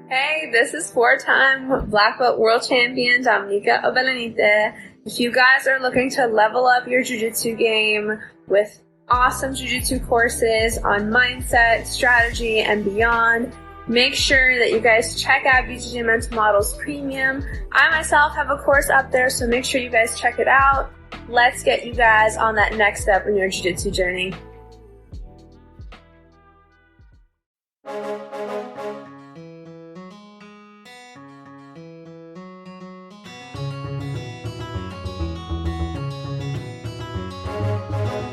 Hey, this is four-time Black Belt World Champion Dominica Obelenite. If you guys are looking to level up your jiu-jitsu game with awesome jiu-jitsu courses on mindset, strategy, and beyond, make sure that you guys check out BJJ Mental Models Premium. I myself have a course up there, so make sure you guys check it out. Let's get you guys on that next step in your jiu-jitsu journey.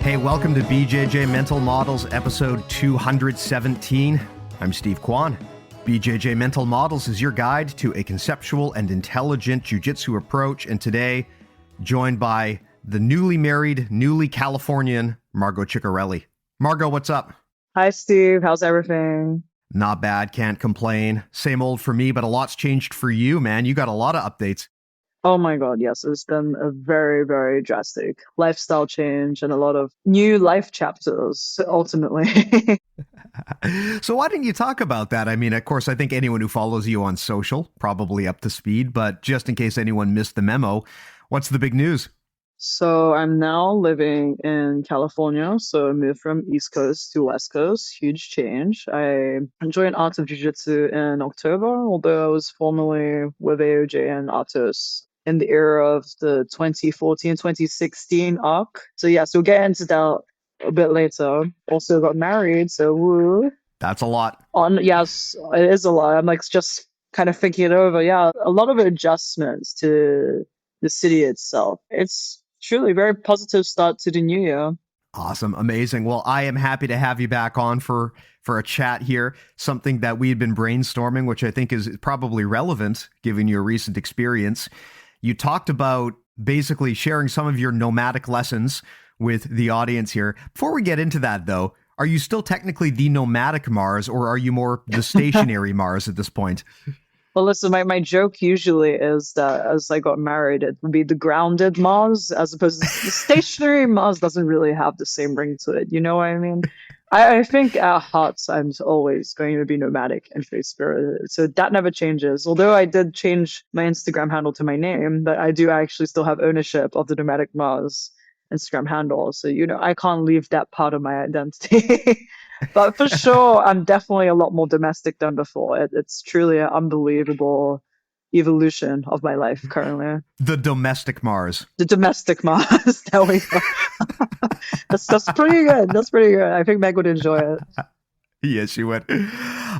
Hey, welcome to BJJ Mental Models episode 217. I'm Steve Kwan. BJJ Mental Models is your guide to a conceptual and intelligent jiu-jitsu approach, and today, joined by the newly married, newly Californian, Margot Ciccarelli. Margot, what's up? Hi, Steve. How's everything? Not bad, can't complain. Same old for me, but a lot's changed for you, man. You got a lot of updates. Oh my God, yes. It's been a very, very drastic lifestyle change and a lot of new life chapters, ultimately. So why didn't you talk about that? I mean, of course, I think anyone who follows you on social, probably up to speed, but just in case anyone missed the memo, what's the big news? So I'm now living in California. So I moved from East Coast to West Coast. Huge change. I joined Art of Jiu-Jitsu in October, although I was formerly with AOJ and Artos in the era of the 2014-2016 arc. So yes, we'll get into that a bit later. Also got married, so woo. That's a lot. Yes, it is a lot. I'm like just kind of thinking it over. Yeah, a lot of adjustments to the city itself. It's truly a very positive start to the new year. Awesome. Amazing. Well, I am happy to have you back on for a chat here, something that we had been brainstorming, which I think is probably relevant given your recent experience. You talked about basically sharing some of your nomadic lessons with the audience here. Before we get into that, though, are you still technically the Nomadic Mars, or are you more the stationary Mars at this point? Well, listen, my joke usually is that as I got married, it would be the grounded Mars as opposed to the stationary Mars doesn't really have the same ring to it. You know what I mean? I think at heart, I'm always going to be nomadic and free spirited. So that never changes. Although I did change my Instagram handle to my name, but I do actually still have ownership of the Nomadic Mars Instagram handle. So, I can't leave that part of my identity. But for sure, I'm definitely a lot more domestic than before. It's truly an unbelievable evolution of my life currently. The domestic Mars. The domestic Mars. There we go. That's pretty good. That's pretty good. I think Meg would enjoy it. Yes, she would.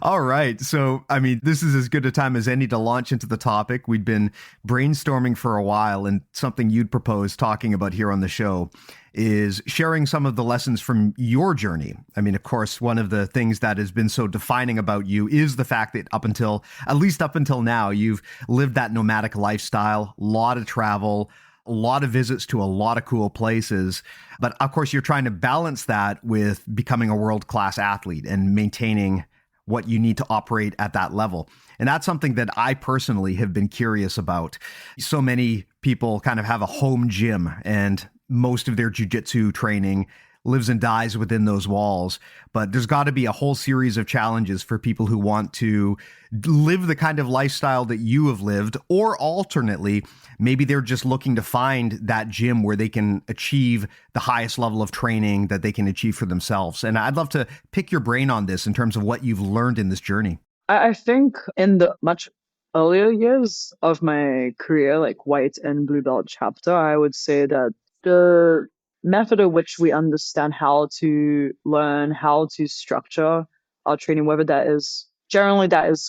All right. So, I mean, this is as good a time as any to launch into the topic. We'd been brainstorming for a while, and something you'd proposed talking about here on the show is sharing some of the lessons from your journey. I mean, of course, one of the things that has been so defining about you is the fact that at least up until now, you've lived that nomadic lifestyle, a lot of travel, a lot of visits to a lot of cool places. But of course, you're trying to balance that with becoming a world-class athlete and maintaining what you need to operate at that level. And that's something that I personally have been curious about. So many people kind of have a home gym, and most of their jiu-jitsu training lives and dies within those walls. But there's got to be a whole series of challenges for people who want to live the kind of lifestyle that you have lived, or alternately, maybe they're just looking to find that gym where they can achieve the highest level of training that they can achieve for themselves. And I'd love to pick your brain on this in terms of what you've learned in this journey. I think in the much earlier years of my career, like white and blue belt chapter, I would say that the method of which we understand how to learn, how to structure our training, whether that is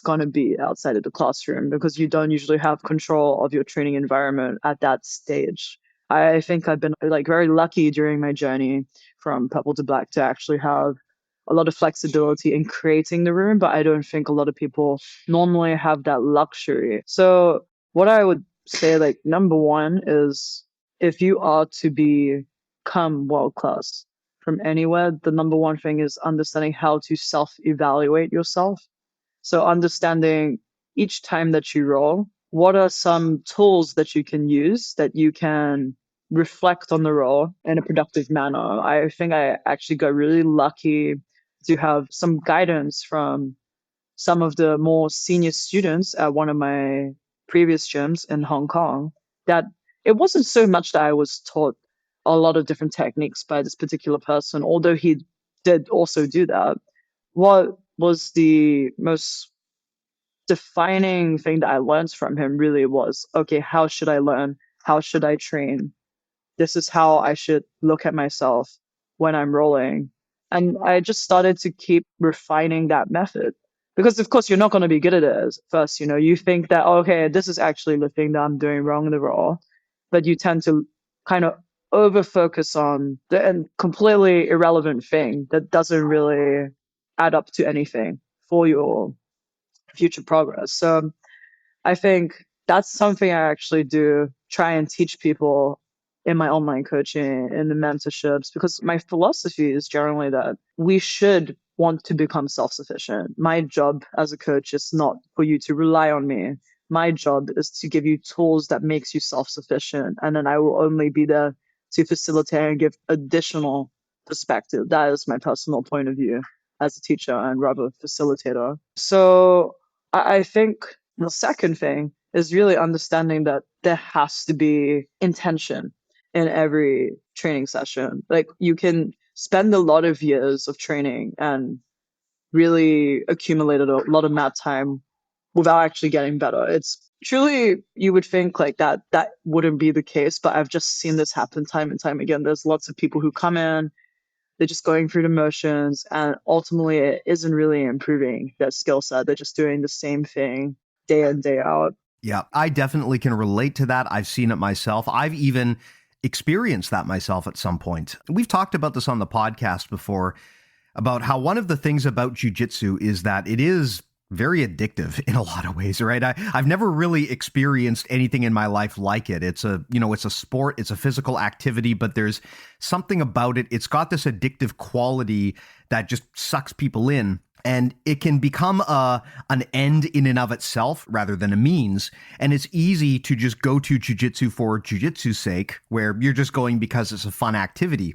going to be outside of the classroom, because you don't usually have control of your training environment at that stage. I think I've been like very lucky during my journey from purple to black to actually have a lot of flexibility in creating the room, but I don't think a lot of people normally have that luxury. So what I would say, like, number one is if you are to become world class from anywhere, the number one thing is understanding how to self-evaluate yourself. So understanding each time that you roll, what are some tools that you can use that you can reflect on the roll in a productive manner. I think I actually got really lucky to have some guidance from some of the more senior students at one of my previous gyms in Hong Kong that it wasn't so much that I was taught a lot of different techniques by this particular person, although he did also do that. What was the most defining thing that I learned from him really was, okay, how should I learn? How should I train? This is how I should look at myself when I'm rolling. And I just started to keep refining that method. Because of course you're not going to be good at it at first, you think that, okay, this is actually the thing that I'm doing wrong in the roll. But you tend to kind of over focus on the completely irrelevant thing that doesn't really add up to anything for your future progress. So I think that's something I actually do try and teach people in my online coaching, in the mentorships, because my philosophy is generally that we should want to become self-sufficient. My job as a coach is not for you to rely on me. My job is to give you tools that makes you self-sufficient. And then I will only be there to facilitate and give additional perspective. That is my personal point of view as a teacher and rather facilitator. So I think the second thing is really understanding that there has to be intention in every training session. Like you can spend a lot of years of training and really accumulated a lot of mat time without actually getting better. It's truly, you would think like that wouldn't be the case, but I've just seen this happen time and time again. There's lots of people who come in, they're just going through the motions, and ultimately it isn't really improving their skill set. They're just doing the same thing day in, day out. Yeah, I definitely can relate to that. I've seen it myself. I've even experienced that myself at some point. We've talked about this on the podcast before, about how one of the things about jiu-jitsu is that it is very addictive in a lot of ways, right? I've never really experienced anything in my life like it. It's it's a sport, it's a physical activity, but there's something about it. It's got this addictive quality that just sucks people in. And it can become an end in and of itself rather than a means. And it's easy to just go to jiu-jitsu for jiu-jitsu's sake, where you're just going because it's a fun activity.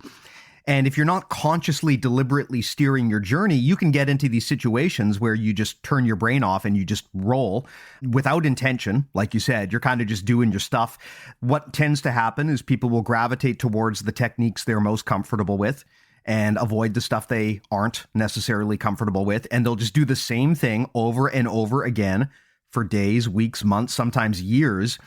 And if you're not consciously, deliberately steering your journey, you can get into these situations where you just turn your brain off and you just roll without intention. Like you said, you're kind of just doing your stuff. What tends to happen is people will gravitate towards the techniques they're most comfortable with and avoid the stuff they aren't necessarily comfortable with. And they'll just do the same thing over and over again for days, weeks, months, sometimes years.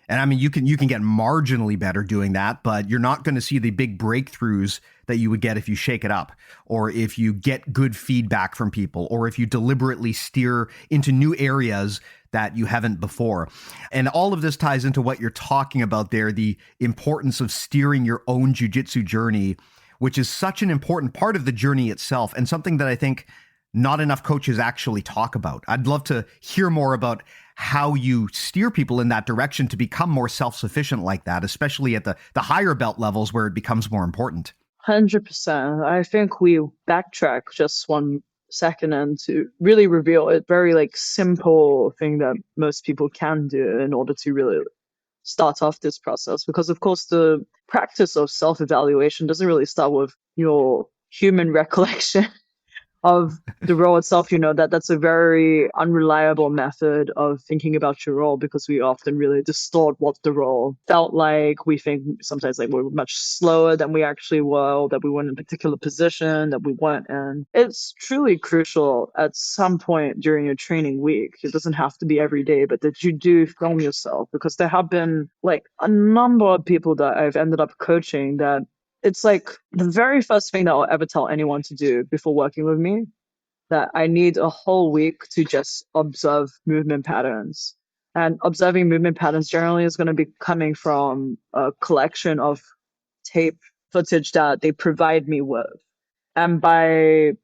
And I mean, you can get marginally better doing that, but you're not going to see the big breakthroughs that you would get if you shake it up, or if you get good feedback from people, or if you deliberately steer into new areas that you haven't before. And all of this ties into what you're talking about there, the importance of steering your own jiu-jitsu journey, which is such an important part of the journey itself, and something that I think not enough coaches actually talk about. I'd love to hear more about how you steer people in that direction to become more self-sufficient like that, especially at the higher belt levels where it becomes more important. 100%. I think we backtrack just 1 second and to really reveal a very simple thing that most people can do in order to really start off this process. Because of course the practice of self-evaluation doesn't really start with your human recollection of the role itself. That's a very unreliable method of thinking about your role, because we often really distort what the role felt like. We think sometimes we're much slower than we actually were, that we were in a particular position that we weren't in. It's truly crucial at some point during your training week. It doesn't have to be every day, but that you do film yourself, because there have been a number of people that I've ended up coaching that it's the very first thing that I'll ever tell anyone to do before working with me, that I need a whole week to just observe movement patterns. And observing movement patterns generally is going to be coming from a collection of tape footage that they provide me with. And by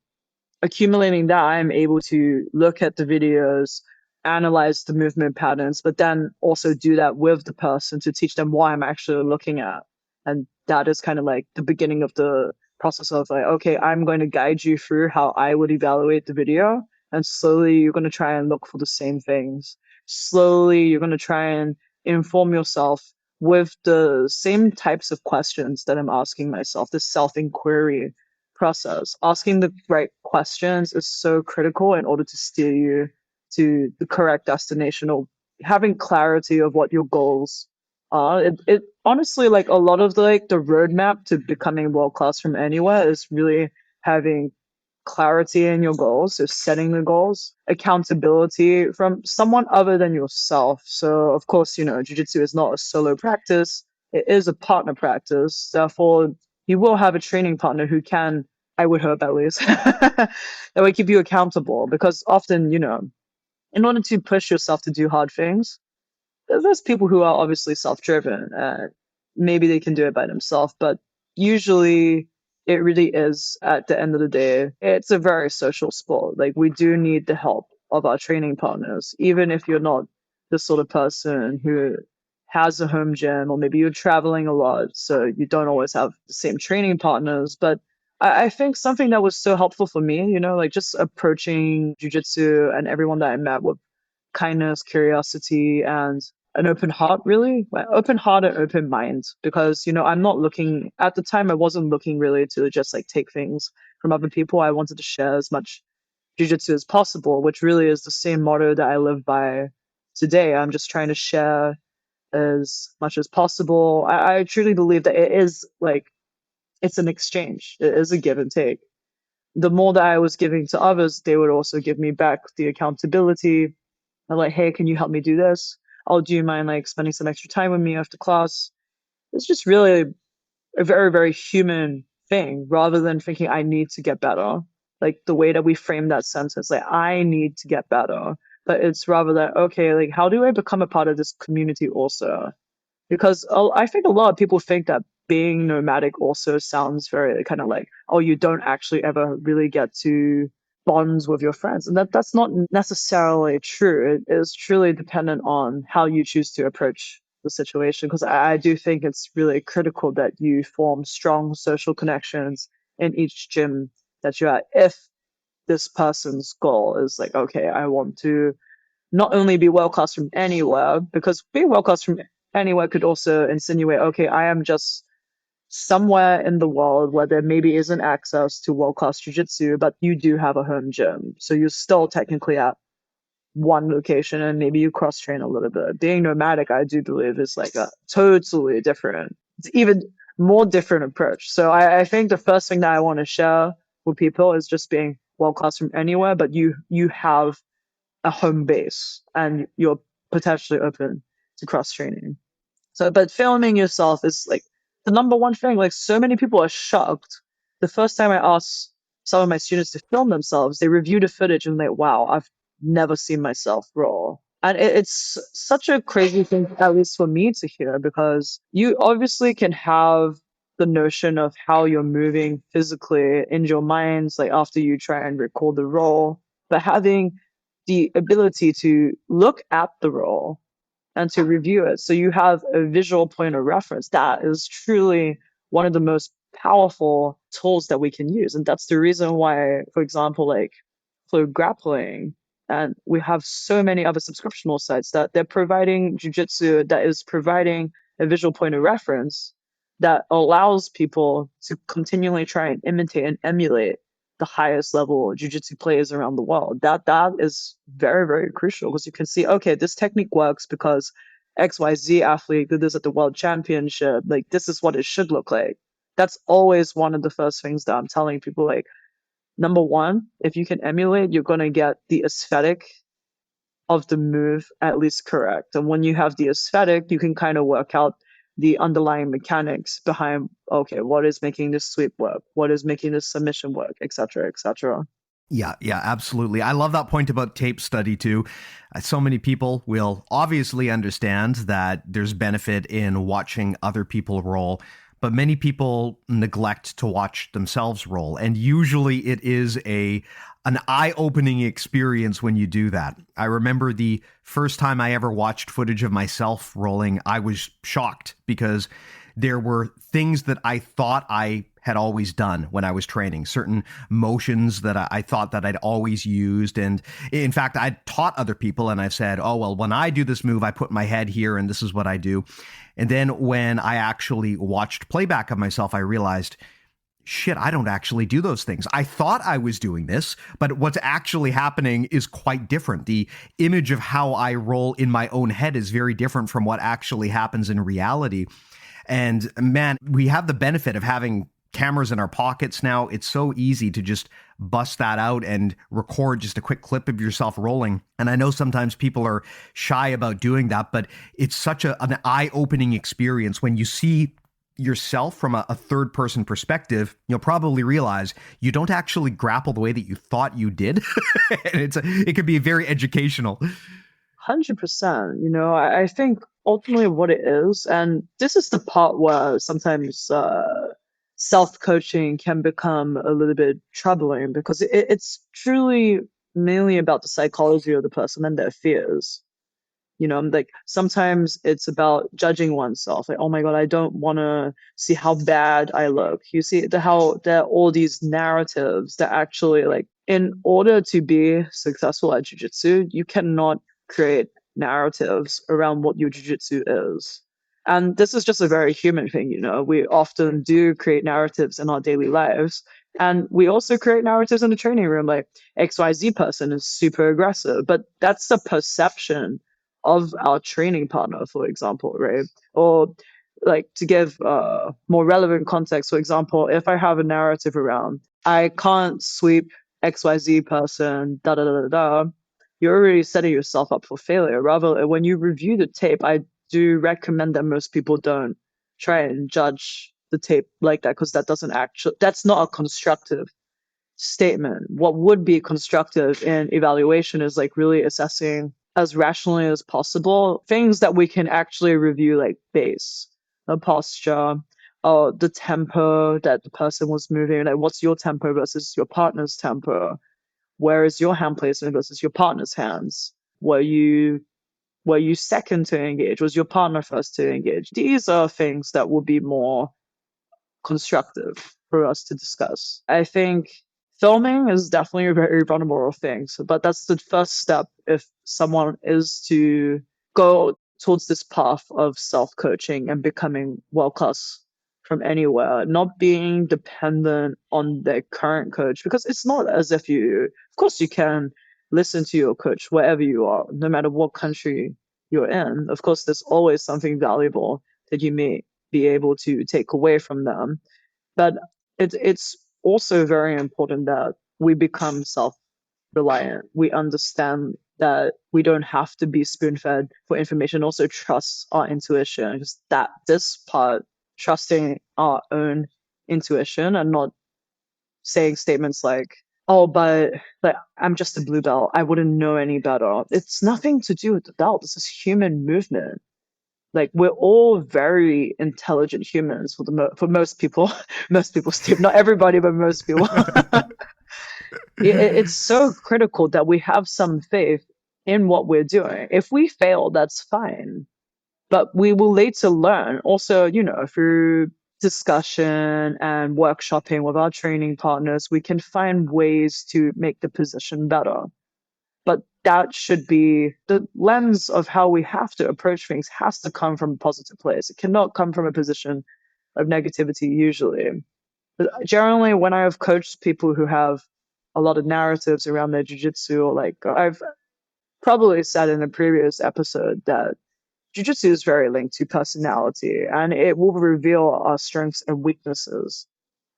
accumulating that, I'm able to look at the videos, analyze the movement patterns, but then also do that with the person to teach them what I'm actually looking at. And that is kind of the beginning of the process of okay, I'm going to guide you through how I would evaluate the video. And slowly you're going to try and look for the same things. Slowly you're going to try and inform yourself with the same types of questions that I'm asking myself, this self-inquiry process. Asking the right questions is so critical in order to steer you to the correct destination, or having clarity of what your goals are. It honestly, like, a lot of the roadmap to becoming world class from anywhere is really having clarity in your goals, so setting the goals, accountability from someone other than yourself. So of course, jiu-jitsu is not a solo practice. It is a partner practice. Therefore, you will have a training partner who can, I would hope at least, that will keep you accountable. Because often, in order to push yourself to do hard things, there's people who are obviously self-driven. Maybe they can do it by themselves, but usually it really is, at the end of the day, it's a very social sport. Like, we do need the help of our training partners, even if you're not the sort of person who has a home gym, or maybe you're traveling a lot, so you don't always have the same training partners. But I think something that was so helpful for me, like just approaching jujitsu and everyone that I met with kindness, curiosity, and an open heart, really. Like, open heart and open mind. Because, I'm not looking, at the time, I wasn't looking really to just like take things from other people. I wanted to share as much jujitsu as possible, which really is the same motto that I live by today. I'm just trying to share as much as possible. I truly believe that it is like, it's an exchange, it is a give and take. The more that I was giving to others, they would also give me back the accountability. I'm like, hey, can you help me do this? Oh, do you mind like spending some extra time with me after class? It's just really a very, very human thing, rather than thinking I need to get better. Like, the way that we frame that sentence, like, I need to get better. But it's rather that, okay, like, how do I become a part of this community also? Because I think a lot of people think that being nomadic also sounds very kind of like, oh, you don't actually ever really get to bonds with your friends. And that's not necessarily true. It is truly dependent on how you choose to approach the situation. Because I do think it's really critical that you form strong social connections in each gym that you're at. If this person's goal is like, okay, I want to not only be world class from anywhere, because being world class from anywhere could also insinuate, okay, I am just somewhere in the world where there maybe isn't access to world class jiu-jitsu, but you do have a home gym. So you're still technically at one location, and maybe you cross train a little bit. Being nomadic, I do believe, is like a totally different, it's even more different approach. So I think the first thing that I want to share with people is just being world class from anywhere, but you have a home base and you're potentially open to cross training. So, but filming yourself is like the number one thing. Like, so many people are shocked. The first time I asked some of my students to film themselves, they review the footage and like, wow, I've never seen myself raw. And it's such a crazy thing, at least for me, to hear, because you obviously can have the notion of how you're moving physically in your minds, like after you try and record the role, but having the ability to look at the role and to review it, so you have a visual point of reference, that is truly one of the most powerful tools that we can use. And that's the reason why, for example, like for grappling, and we have so many other subscriptional sites that they're providing jujitsu that is providing a visual point of reference that allows people to continually try and imitate and emulate the highest level jiu-jitsu players around the world. That is very, very crucial, because you can see, okay, this technique works because XYZ athlete did this at the world championship. Like, this is what it should look like. That's always one of the first things that I'm telling people. Like, number one, if you can emulate, you're going to get the aesthetic of the move at least correct. And when you have the aesthetic, you can kind of work out the underlying mechanics behind, okay, what is making this sweep work? What is making this submission work? Et cetera, et cetera. Yeah, absolutely. I love that point about tape study too. So many people will obviously understand that there's benefit in watching other people roll, but many people neglect to watch themselves roll. And usually it is an eye-opening experience when you do that. I remember the first time I ever watched footage of myself rolling, I was shocked because there were things that I thought I had always done when I was training, certain motions that I thought that I'd always used. And in fact, I'd taught other people and I've said, oh, well, when I do this move, I put my head here and this is what I do. And then when I actually watched playback of myself, I realized shit, I don't actually do those things. I thought I was doing this, but what's actually happening is quite different. The image of how I roll in my own head is very different from what actually happens in reality. And man, we have the benefit of having cameras in our pockets now. It's so easy to just bust that out and record just a quick clip of yourself rolling. And I know sometimes people are shy about doing that, but it's such an eye-opening experience when you see yourself from a third person perspective. You'll probably realize you don't actually grapple the way that you thought you did. And it could be very educational. 100%. You know, I think ultimately what it is, and this is the part where sometimes self-coaching can become a little bit troubling, because it's truly mainly about the psychology of the person and their fears. You know, like sometimes it's about judging oneself. Like, oh my God, I don't want to see how bad I look. You see how there are all these narratives that actually, like, in order to be successful at jiu-jitsu, you cannot create narratives around what your jiu-jitsu is. And this is just a very human thing, you know. We often do create narratives in our daily lives. And we also create narratives in the training room, like XYZ person is super aggressive. But that's the perception of our training partner, for example, right? Or like, to give more relevant context, for example, if I have a narrative around, I can't sweep XYZ person, da da da da da, you're already setting yourself up for failure. Rather, when you review the tape, I do recommend that most people don't try and judge the tape like that, because that's not a constructive statement. What would be constructive in evaluation is like really assessing as rationally as possible things that we can actually review, like base, the posture, the tempo that the person was moving. Like, what's your tempo versus your partner's tempo? Where is your hand placement versus your partner's hands? Were you second to engage? Was your partner first to engage? These are things that will be more constructive for us to discuss. I think filming is definitely a very vulnerable thing, but that's the first step if someone is to go towards this path of self-coaching and becoming world-class from anywhere, not being dependent on their current coach, because it's not as if of course you can listen to your coach wherever you are, no matter what country you're in. Of course, there's always something valuable that you may be able to take away from them. But it's also very important that we become self-reliant. We understand that we don't have to be spoon-fed for information. Also trust our intuition, because that this part, trusting our own intuition and not saying statements like, oh, but like, I'm just a blue belt, I wouldn't know any better. It's nothing to do with the belt. This is human movement. Like, we're all very intelligent humans for most people. Most people, Steve, not everybody, but most people. It's so critical that we have some faith in what we're doing. If we fail, that's fine, but we will later learn. Also, you know, through discussion and workshopping with our training partners, we can find ways to make the position better. But that should be the lens of how we have to approach things, has to come from a positive place. It cannot come from a position of negativity usually. But generally, when I have coached people who have a lot of narratives around their jiu-jitsu, or like I've probably said in a previous episode that jiu-jitsu is very linked to personality, and it will reveal our strengths and weaknesses.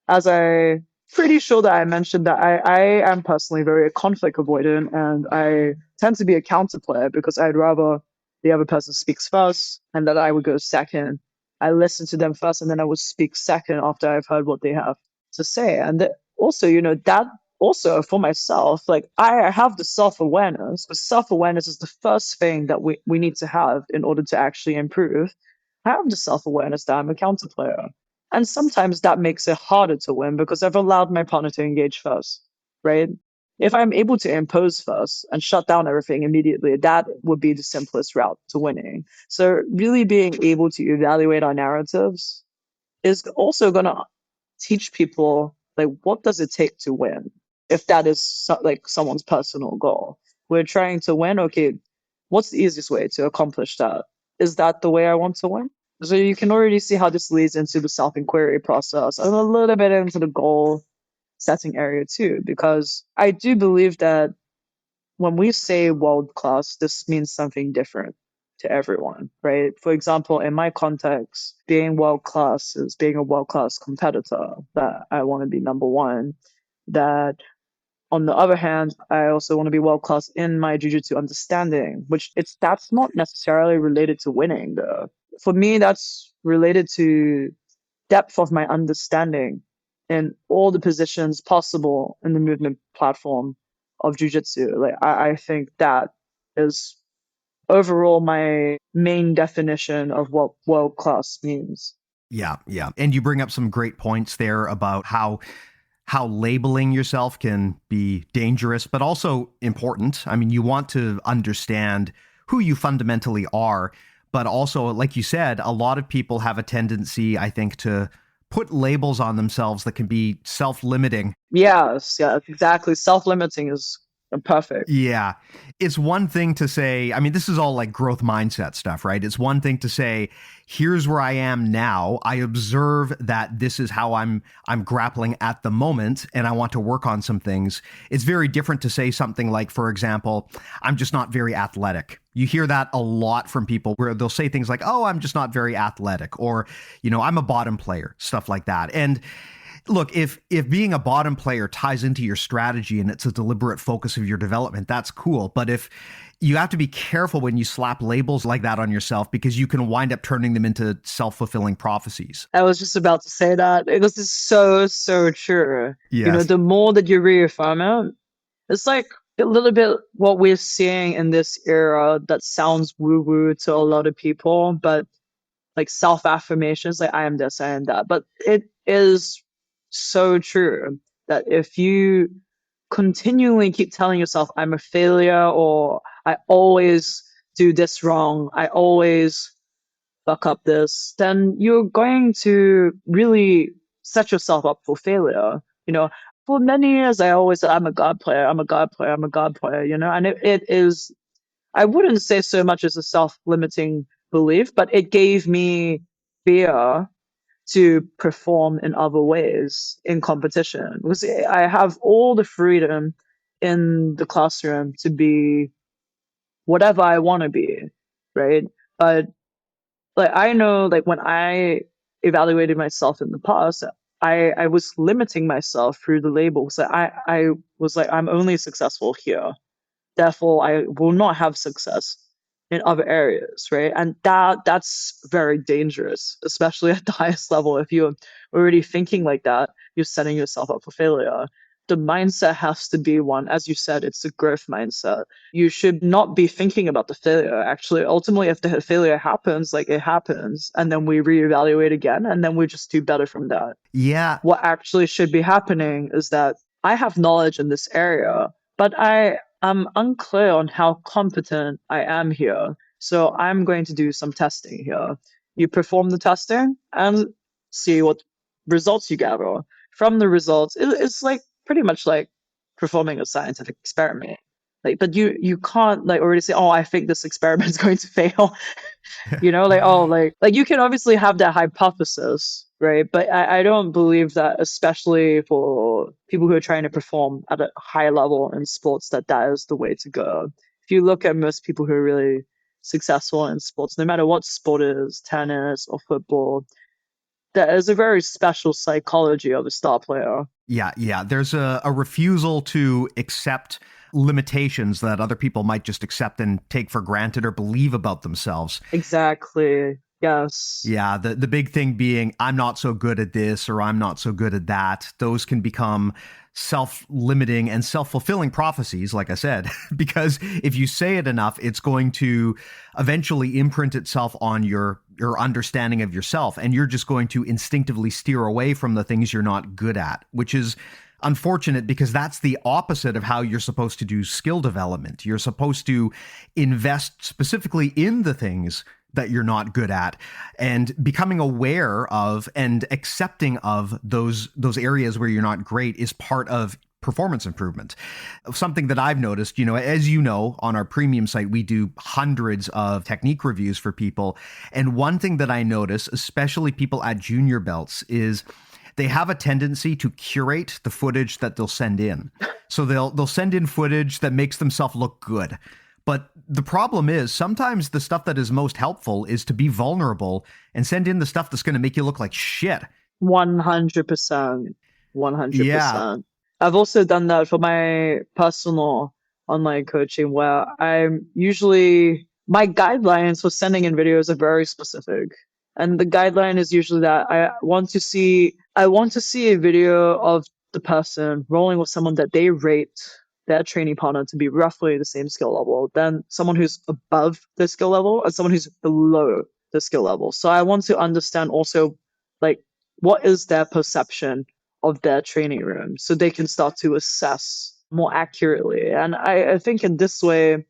As I pretty sure that I mentioned, that I am personally very conflict avoidant, and I tend to be a counter player because I'd rather the other person speaks first and that I would go second. I listen to them first and then I would speak second after I've heard what they have to say. And also, you know, that also for myself, like I have the self-awareness, but self-awareness is the first thing that we need to have in order to actually improve. I have the self-awareness that I'm a counter player. And sometimes that makes it harder to win because I've allowed my partner to engage first, right? If I'm able to impose first and shut down everything immediately, that would be the simplest route to winning. So really being able to evaluate our narratives is also going to teach people, like, what does it take to win? If that is like someone's personal goal, we're trying to win. Okay, what's the easiest way to accomplish that? Is that the way I want to win? So you can already see how this leads into the self-inquiry process and a little bit into the goal setting area too, because I do believe that when we say world class, this means something different to everyone, right? For example, in my context, being world class is being a world class competitor, that I want to be number one. That on the other hand, I also want to be world class in my jiu-jitsu understanding, which that's not necessarily related to winning though. For me, that's related to depth of my understanding in all the positions possible in the movement platform of jujitsu. Like I think that is overall my main definition of what world class means. Yeah, yeah. And you bring up some great points there about how labeling yourself can be dangerous, but also important. I mean, you want to understand who you fundamentally are, but also, like you said, a lot of people have a tendency, I think, to put labels on themselves that can be self-limiting. Yes, yeah, exactly. Self-limiting is perfect. Yeah. It's one thing to say, I mean, this is all like growth mindset stuff, right? It's one thing to say, here's where I am now. I observe that this is how I'm grappling at the moment, and I want to work on some things. It's very different to say something like, for example, I'm just not very athletic. You hear that a lot from people where they'll say things like, oh, I'm just not very athletic, or, I'm a bottom player, stuff like that. And look, if being a bottom player ties into your strategy and it's a deliberate focus of your development, that's cool. But if you have to be careful when you slap labels like that on yourself, because you can wind up turning them into self-fulfilling prophecies. I was just about to say that. This is so, so true. Yes. The more that you reaffirm it, it's like a little bit what we're seeing in this era that sounds woo-woo to a lot of people, but like self-affirmations, like I am this, I am that. But it is so true that if you continually keep telling yourself, I'm a failure, or I always do this wrong, I always fuck up this, then you're going to really set yourself up for failure. For many years, I always said, I'm a God player, I'm a God player, I'm a God player, and it is, I wouldn't say so much as a self-limiting belief, but it gave me fear to perform in other ways in competition, because I have all the freedom in the classroom to be whatever I want to be, right? But like I know, like when I evaluated myself in the past, I was limiting myself through the labels. I was like, I'm only successful here, therefore I will not have success in other areas, right? And that's very dangerous, especially at the highest level. If you're already thinking like that, you're setting yourself up for failure. The mindset has to be one, as you said, it's a growth mindset. You should not be thinking about the failure. Actually, ultimately, if the failure happens, like it happens, and then we reevaluate again, and then we just do better from that. Yeah. What actually should be happening is that I have knowledge in this area, but I am unclear on how competent I am here. So I'm going to do some testing here. You perform the testing and see what results you gather. From the results, it's like pretty much like performing a scientific experiment. Like, but you can't like already say, oh, I think this experiment is going to fail. Like you can obviously have that hypothesis, right? But I don't believe that, especially for people who are trying to perform at a high level in sports, that is the way to go. If you look at most people who are really successful in sports, no matter what sport it is, tennis or football, there is a very special psychology of a star player. Yeah, yeah. There's a refusal to accept limitations that other people might just accept and take for granted or believe about themselves. Exactly. Yes. Yeah, the big thing being, I'm not so good at this or I'm not so good at that. Those can become self-limiting and self-fulfilling prophecies, like I said, because if you say it enough, it's going to eventually imprint itself on your understanding of yourself, and you're just going to instinctively steer away from the things you're not good at, which is unfortunate because that's the opposite of how you're supposed to do skill development. You're supposed to invest specifically in the things that you're not good at, and becoming aware of and accepting of those areas where you're not great is part of performance improvement. Something that I've noticed, as you know, on our premium site, we do hundreds of technique reviews for people. And one thing that I notice, especially people at junior belts, is they have a tendency to curate the footage that they'll send in. So they'll send in footage that makes themselves look good. But the problem is sometimes the stuff that is most helpful is to be vulnerable and send in the stuff that's going to make you look like shit. 100%. 100%. Yeah. I've also done that for my personal online coaching where my guidelines for sending in videos are very specific. And the guideline is usually that I want to see a video of the person rolling with someone that they rate their training partner to be roughly the same skill level, than someone who's above the skill level and someone who's below the skill level. So I want to understand also, like, what is their perception of their training room so they can start to assess more accurately. And I think in this way,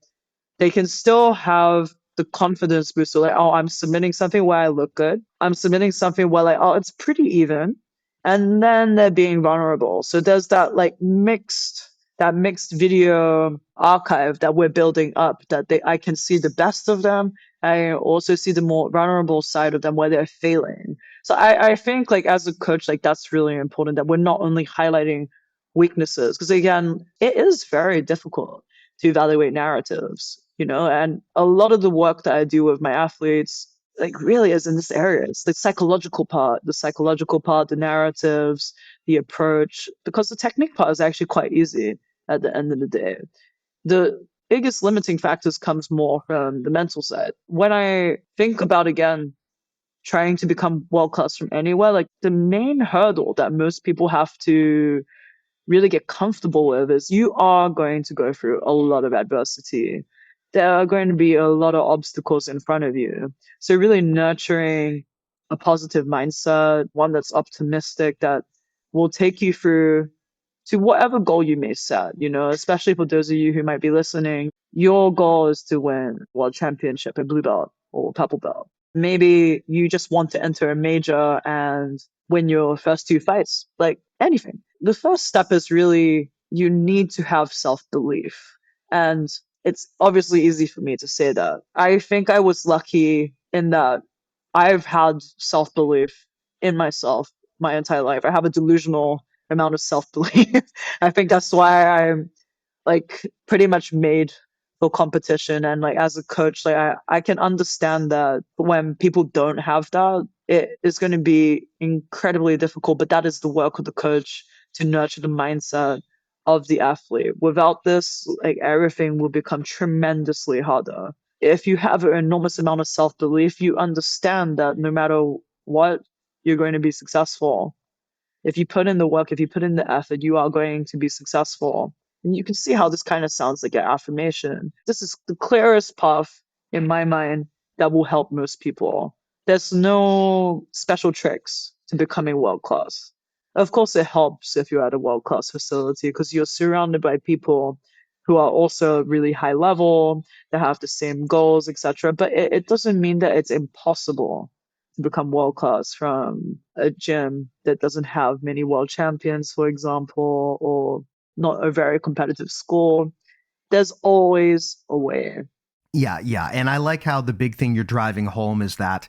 they can still have the confidence booster, like, oh, I'm submitting something where I look good. I'm submitting something where, like, oh, it's pretty even. And then they're being vulnerable. So there's that mixed video archive that we're building up, that I can see the best of them. I also see the more vulnerable side of them where they're failing. So I think, like, as a coach, like, that's really important, that we're not only highlighting weaknesses, because again, it is very difficult to evaluate narratives, and a lot of the work that I do with my athletes, like, really is in this area. It's the psychological part, the narratives, the approach, because the technique part is actually quite easy at the end of the day. The biggest limiting factors comes more from the mental side. When I think about, again, trying to become world-class from anywhere, like, the main hurdle that most people have to really get comfortable with is you are going to go through a lot of adversity. There are going to be a lot of obstacles in front of you. So really nurturing a positive mindset, one that's optimistic, that will take you through to whatever goal you may set, especially for those of you who might be listening. Your goal is to win world championship at blue belt or purple belt. Maybe you just want to enter a major and win your first 2 fights, like anything. The first step is really, you need to have self-belief. And it's obviously easy for me to say that. I think I was lucky in that I've had self-belief in myself my entire life. I have a delusional amount of self-belief. I think that's why I'm, like, pretty much made for competition. And, like, as a coach, like, I can understand that when people don't have that, it is going to be incredibly difficult. But that is the work of the coach, to nurture the mindset of the athlete. Without this, like, everything will become tremendously harder. If you have an enormous amount of self-belief, you understand that no matter what, you're going to be successful. If you put in the work, if you put in the effort, you are going to be successful. And you can see how this kind of sounds like an affirmation. This is the clearest path in my mind that will help most people. There's no special tricks to becoming world class. Of course, it helps if you're at a world class facility, because you're surrounded by people who are also really high level, that have the same goals, etc. But it doesn't mean that it's impossible to become world class from a gym that doesn't have many world champions, for example, or not a very competitive school. There's always a way. Yeah. And I like how the big thing you're driving home is that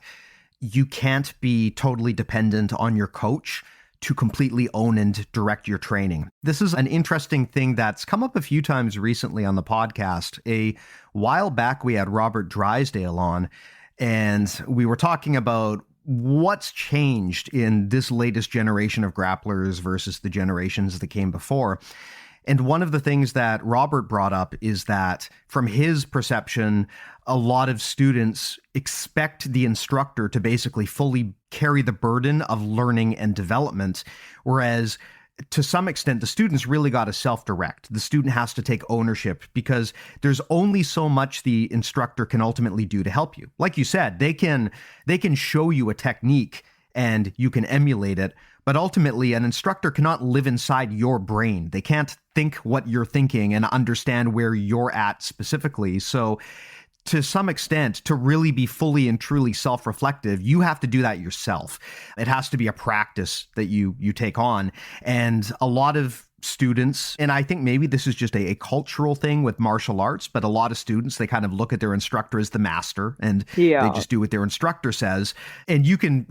you can't be totally dependent on your coach to completely own and direct your training. This is an interesting thing that's come up a few times recently on the podcast. A while back, we had Robert Drysdale on, and we were talking about what's changed in this latest generation of grapplers versus the generations that came before. And one of the things that Robert brought up is that from his perception, a lot of students expect the instructor to basically fully carry the burden of learning and development, whereas to some extent, the student's really got to self-direct. The student has to take ownership because there's only so much the instructor can ultimately do to help you. Like you said, they can show you a technique and you can emulate it, but ultimately an instructor cannot live inside your brain. They can't think what you're thinking and understand where you're at specifically. So to some extent, to really be fully and truly self-reflective, you have to do that yourself. It has to be a practice that you take on. And a lot of students, and I think maybe this is just a cultural thing with martial arts, but a lot of students, they kind of look at their instructor as the master and they Yeah. just do what their instructor says. And you can,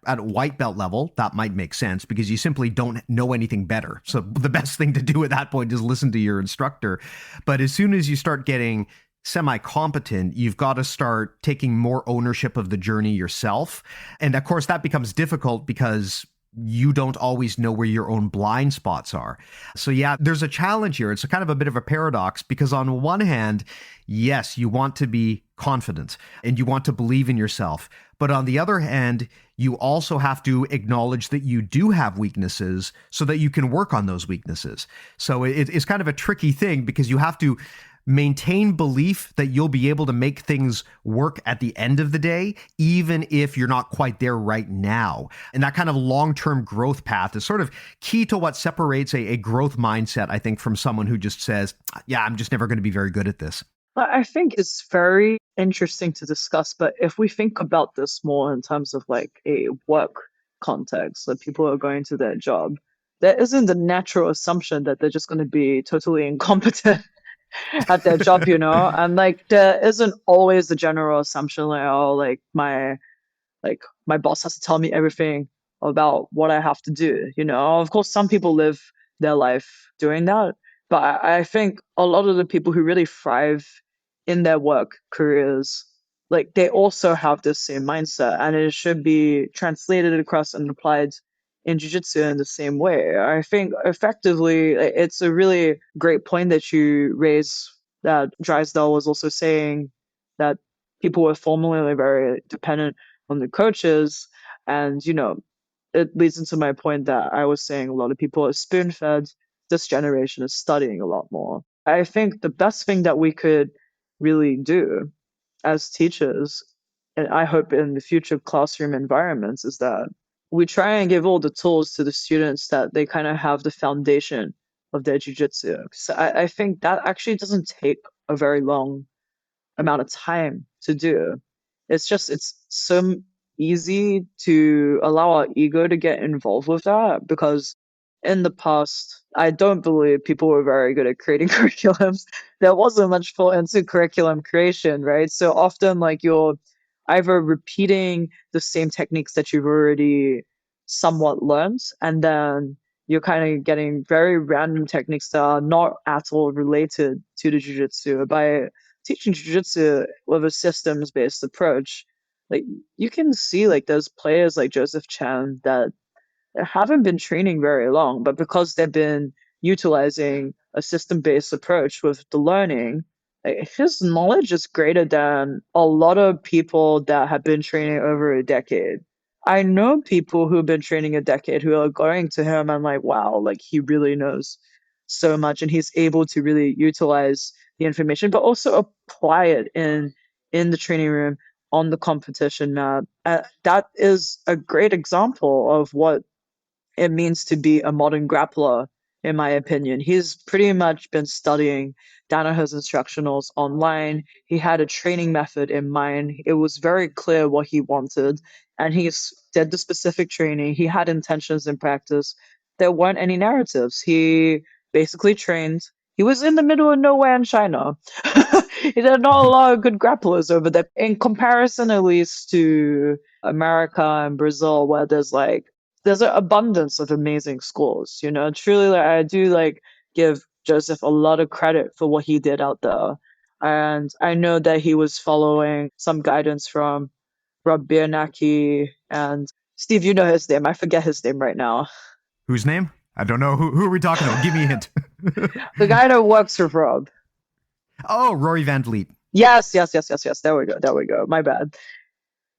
at white belt level, that might make sense because you simply don't know anything better. So the best thing to do at that point is listen to your instructor. But as soon as you start getting semi-competent, you've got to start taking more ownership of the journey yourself. And of course, that becomes difficult because you don't always know where your own blind spots are. So yeah, there's a challenge here. It's a kind of a bit of a paradox because on one hand, yes, you want to be confident and you want to believe in yourself. But on the other hand, you also have to acknowledge that you do have weaknesses so that you can work on those weaknesses. So it's kind of a tricky thing because you have to maintain belief that you'll be able to make things work at the end of the day, even if you're not quite there right now. And that kind of long-term growth path is sort of key to what separates a growth mindset, I think, from someone who just says, yeah, I'm just never going to be very good at this. I think it's very interesting to discuss, but if we think about this more in terms of like a work context, that people are going to their job, there isn't a natural assumption that they're just going to be totally incompetent at their job, and like there isn't always the general assumption like, oh, like my boss has to tell me everything about what I have to do. Of course, some people live their life doing that, but I think a lot of the people who really thrive in their work careers, like they also have this same mindset, and it should be translated across and applied in jiu-jitsu in the same way. I think effectively, it's a really great point that you raise that Drysdale was also saying that people were formerly very dependent on the coaches. And, it leads into my point that I was saying a lot of people are spoon fed. This generation is studying a lot more. I think the best thing that we could really do as teachers, and I hope in the future classroom environments, is that we try and give all the tools to the students that they kind of have the foundation of their jujitsu. So I think that actually doesn't take a very long amount of time to do. It's so easy to allow our ego to get involved with that because in the past, I don't believe people were very good at creating curriculums. There wasn't much thought into curriculum creation, right? So often, like you're either repeating the same techniques that you've already somewhat learned, and then you're kind of getting very random techniques that are not at all related to the jujitsu. By teaching jiu-jitsu with a systems-based approach, like you can see like there's players like Joseph Chan that haven't been training very long, but because they've been utilizing a system-based approach with the learning, like, his knowledge is greater than a lot of people that have been training over a decade. I know people who've been training a decade who are going to him and like, wow, like he really knows so much and he's able to really utilize the information, but also apply it in the training room on the competition map. That is a great example of what it means to be a modern grappler, in my opinion. He's pretty much been studying Danaher's instructionals online. He had a training method in mind. It was very clear what he wanted, and he did the specific training. He had intentions in practice. There weren't any narratives. He basically trained. He was in the middle of nowhere in China. There are not a lot of good grapplers over there, in comparison, at least, to America and Brazil, where there's an abundance of amazing schools. Truly, like, I do like give Joseph a lot of credit for what he did out there, and I know that he was following some guidance from Rob Biernacki and Steve. You know his name. I forget his name right now. Whose name? I don't know. Who are we talking about? Give me a hint. The guy that works for Rob. Oh, Rory Van Vliet. Yes, yes, yes, yes, yes. There we go. There we go. My bad.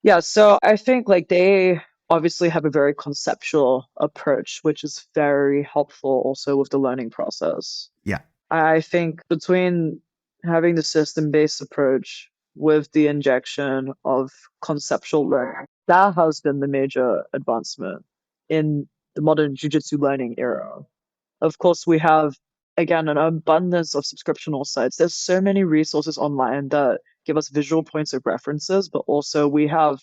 Yeah, so I think like they obviously have a very conceptual approach, which is very helpful also with the learning process. Yeah. I think between having the system-based approach with the injection of conceptual learning, that has been the major advancement in the modern jiu-jitsu learning era. Of course, we have, again, an abundance of subscriptional sites. There's so many resources online that give us visual points of references, but also we have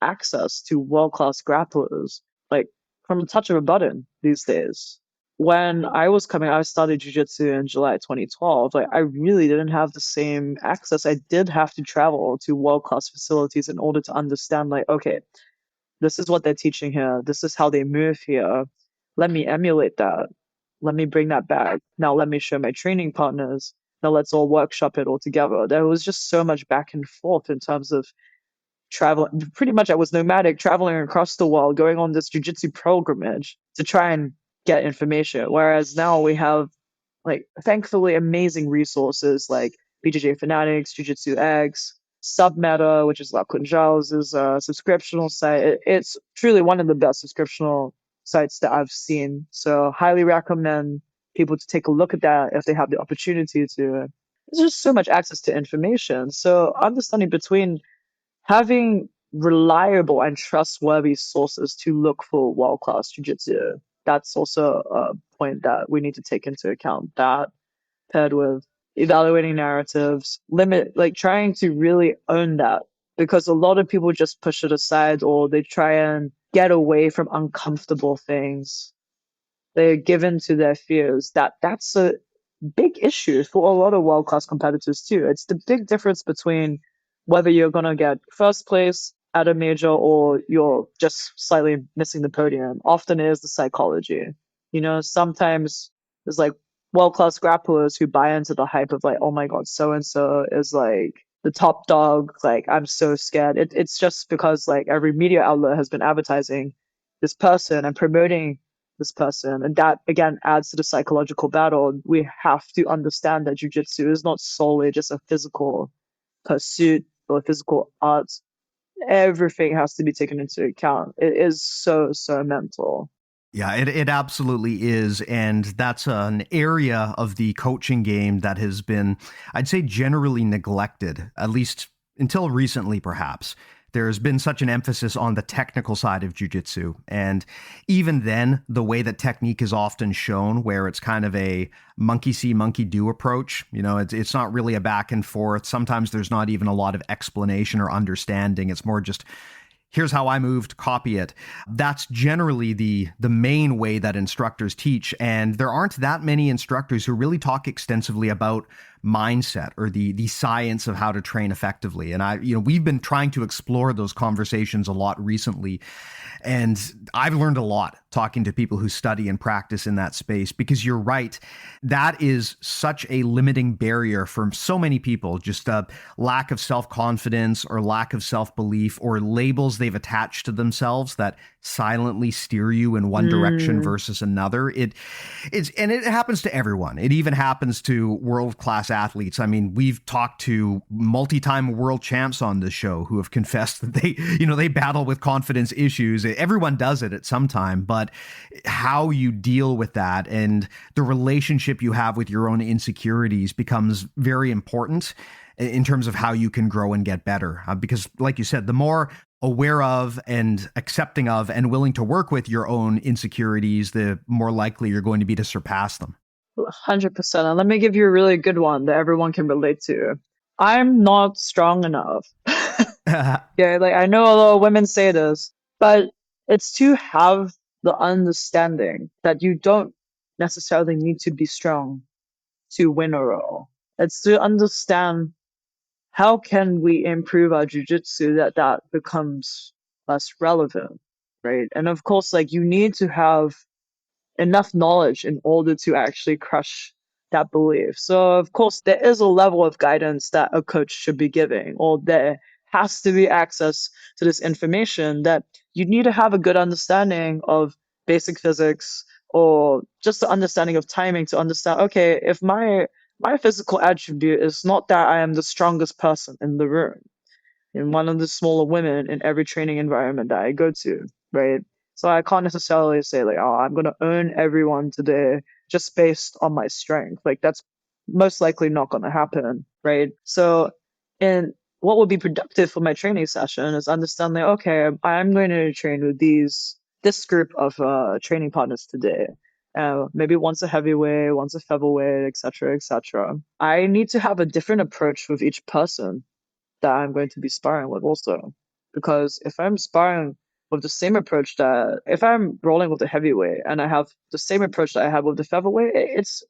access to world-class grapplers, like from the touch of a button these days. when I started jiu-jitsu in July 2012. Like, I really didn't have the same access. I did have to travel to world-class facilities in order to understand, like, okay, this is what they're teaching here. This is how they move here. Let me emulate that. Let me bring that back. Now let me show my training partners. Now let's all workshop it all together. There was just so much back and forth in terms of travel. Pretty much I was nomadic, traveling across the world, going on this jujitsu pilgrimage to try and get information. Whereas now we have, like, thankfully, amazing resources like BJJ Fanatics, Jiu-Jitsu X, Submeta, which is La Kunjal's subscriptional site. It's truly one of the best subscriptional sites that I've seen. So highly recommend people to take a look at that if they have the opportunity to. There's just so much access to information. So understanding between having reliable and trustworthy sources to look for world-class jiu-jitsu, that's also a point that we need to take into account. That paired with evaluating narratives, like trying to really own that, because a lot of people just push it aside or they try and get away from uncomfortable things. They're given to their fears. That's a big issue for a lot of world class competitors too. It's the big difference between whether you're gonna get first place at a major or you're just slightly missing the podium. Often it is the psychology. You know, sometimes there's like world class grapplers who buy into the hype of like, oh my god, so and so is like the top dog. Like, I'm so scared. It's just because like every media outlet has been advertising this person and promoting this person. And that again adds to the psychological battle. We have to understand that jujitsu is not solely just a physical pursuit or a physical art. Everything has to be taken into account. It is so, so mental. Yeah, it absolutely is. And that's an area of the coaching game that has been, I'd say, generally neglected, at least until recently, perhaps. There's been such an emphasis on the technical side of jiu-jitsu. And even then, the way that technique is often shown, where it's kind of a monkey see, monkey do approach, you know, it's not really a back and forth. Sometimes there's not even a lot of explanation or understanding. It's more just, here's how I moved, copy it. That's generally the main way that instructors teach. And there aren't that many instructors who really talk extensively about mindset or the science of how to train effectively. And we've been trying to explore those conversations a lot recently. And I've learned a lot talking to people who study and practice in that space, because you're right. That is such a limiting barrier for so many people, just a lack of self-confidence or lack of self-belief or labels they've attached to themselves that silently steer you in one direction versus another. And it happens to everyone. It even happens to world-class athletes. I mean, we've talked to multi-time world champs on this show who have confessed that they battle with confidence issues. Everyone does it at some time, but how you deal with that and the relationship you have with your own insecurities becomes very important in terms of how you can grow and get better. Because like you said, the more aware of and accepting of and willing to work with your own insecurities, the more likely you're going to be to surpass them. 100%. And let me give you a really good one that everyone can relate to. I'm not strong enough. Yeah, like I know a lot of women say this, but it's to have the understanding that you don't necessarily need to be strong to win a role. It's to understand how can we improve our jujitsu that becomes less relevant, right? And of course, like, you need to have enough knowledge in order to actually crush that belief. So of course there is a level of guidance that a coach should be giving, or there has to be access to this information, that you need to have a good understanding of basic physics, or just the understanding of timing to understand, okay, if my physical attribute is not that I am the strongest person in the room, and one of the smaller women in every training environment that I go to, right? So I can't necessarily say like, oh, I'm gonna own everyone today just based on my strength. Like, that's most likely not gonna happen, right? So, and what would be productive for my training session is understanding, okay, I'm going to train with this group of training partners today. Maybe one's a heavyweight, one's a featherweight, etc., etc. I need to have a different approach with each person that I'm going to be sparring with also. Because if I'm sparring with the same approach that if I'm rolling with the heavyweight and I have the same approach that I have with the featherweight, it's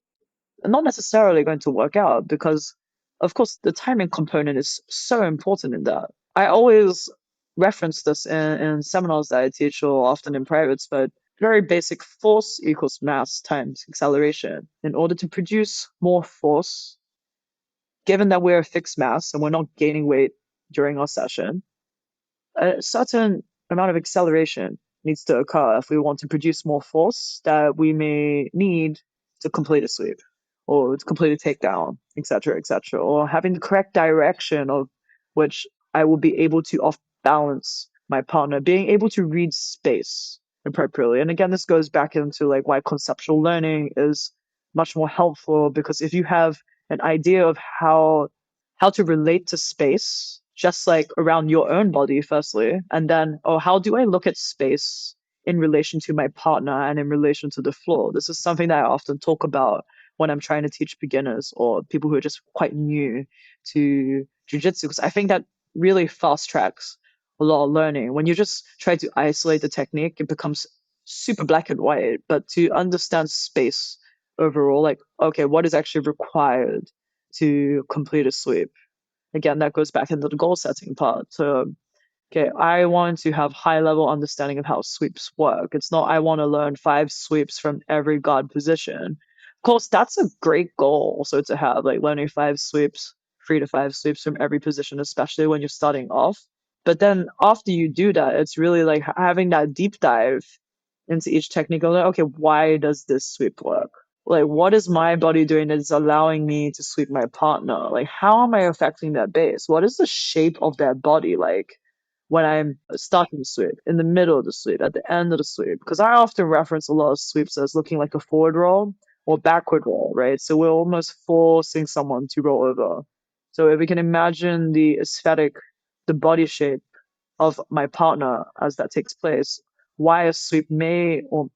not necessarily going to work out because, of course, the timing component is so important in that. I always reference this in seminars that I teach or often in privates, but very basic force equals mass times acceleration. In order to produce more force, given that we're a fixed mass and we're not gaining weight during our session, a certain amount of acceleration needs to occur if we want to produce more force that we may need to complete a sweep or to complete a takedown, etc., or having the correct direction of which I will be able to off balance my partner, being able to read space appropriately. And again, this goes back into like why conceptual learning is much more helpful, because if you have an idea of how to relate to space, just like around your own body, firstly, and then, oh, how do I look at space in relation to my partner and in relation to the floor? This is something that I often talk about when I'm trying to teach beginners or people who are just quite new to jiu-jitsu, because I think that really fast tracks a lot of learning. When you just try to isolate the technique, it becomes super black and white. But to understand space overall, like, okay, what is actually required to complete a sweep? Again, that goes back into the goal setting part. So, okay, I want to have high level understanding of how sweeps work. It's not I want to learn 5 sweeps from every guard position. Of course, that's a great goal also to have, like learning 5 sweeps, 3 to 5 sweeps from every position, especially when you're starting off. But then after you do that, it's really like having that deep dive into each technique. Like, okay, why does this sweep work? Like, what is my body doing that's allowing me to sweep my partner? Like, how am I affecting that base? What is the shape of that body like when I'm starting the sweep, in the middle of the sweep, at the end of the sweep? Because I often reference a lot of sweeps as looking like a forward roll or backward roll, right? So we're almost forcing someone to roll over. So if we can imagine the aesthetic, the body shape of my partner as that takes place, why a sweep may or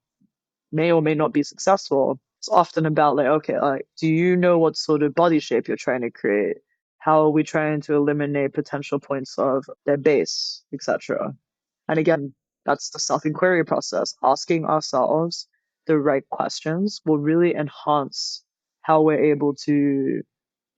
may not be successful. It's often about like, okay, like, do you know what sort of body shape you're trying to create? How are we trying to eliminate potential points of their base, etc.? And again, that's the self-inquiry process. Asking ourselves the right questions will really enhance how we're able to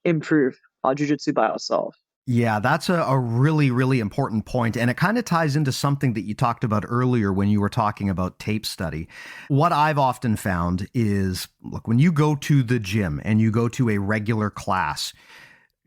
improve our jiu-jitsu by ourselves. Yeah, that's a really, really important point. And it kind of ties into something that you talked about earlier when you were talking about tape study. What I've often found is, look, when you go to the gym and you go to a regular class,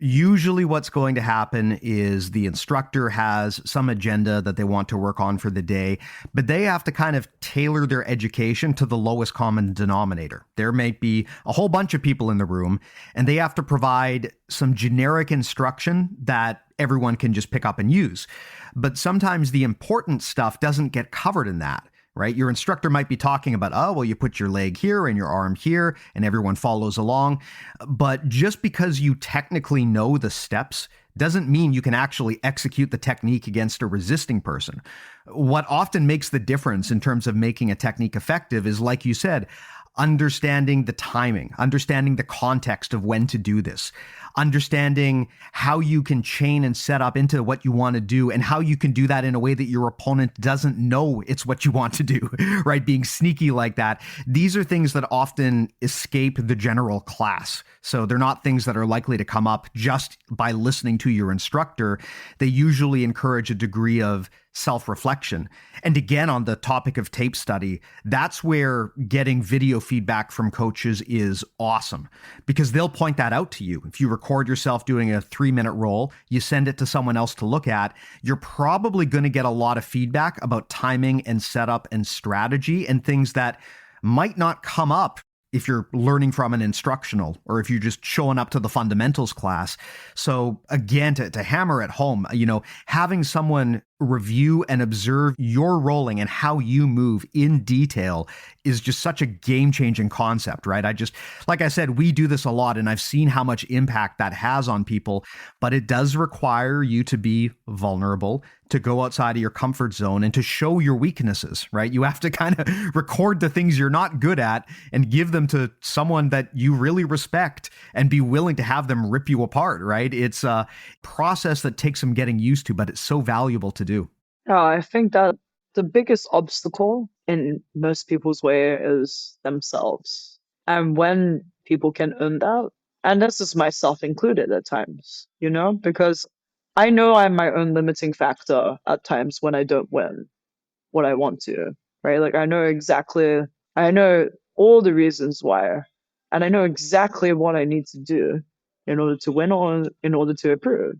usually what's going to happen is the instructor has some agenda that they want to work on for the day, but they have to kind of tailor their education to the lowest common denominator. There may be a whole bunch of people in the room, and they have to provide some generic instruction that everyone can just pick up and use. But sometimes the important stuff doesn't get covered in that. Right? Your instructor might be talking about, oh, well, you put your leg here and your arm here and everyone follows along. But just because you technically know the steps doesn't mean you can actually execute the technique against a resisting person. What often makes the difference in terms of making a technique effective is, like you said, understanding the timing, understanding the context of when to do this, understanding how you can chain and set up into what you want to do and how you can do that in a way that your opponent doesn't know it's what you want to do, right? Being sneaky like that. These are things that often escape the general class. So they're not things that are likely to come up just by listening to your instructor. They usually encourage a degree of self-reflection. And again, on the topic of tape study, that's where getting video feedback from coaches is awesome, because they'll point that out to you. If you record yourself doing a 3-minute roll, you send it to someone else to look at, you're probably going to get a lot of feedback about timing and setup and strategy and things that might not come up if you're learning from an instructional or if you're just showing up to the fundamentals class. So again, to hammer it home, having someone review and observe your rolling and how you move in detail is just such a game-changing concept, right? Like I said, we do this a lot and I've seen how much impact that has on people, but it does require you to be vulnerable, to go outside of your comfort zone and to show your weaknesses, right? You have to kind of record the things you're not good at and give them to someone that you really respect and be willing to have them rip you apart, right? It's a process that takes some getting used to, but it's so valuable to do. I think that the biggest obstacle in most people's way is themselves. And when people can own that, and this is myself included at times, because I know I'm my own limiting factor at times when I don't win what I want to, right? Like I know all the reasons why, and I know exactly what I need to do in order to win or in order to improve.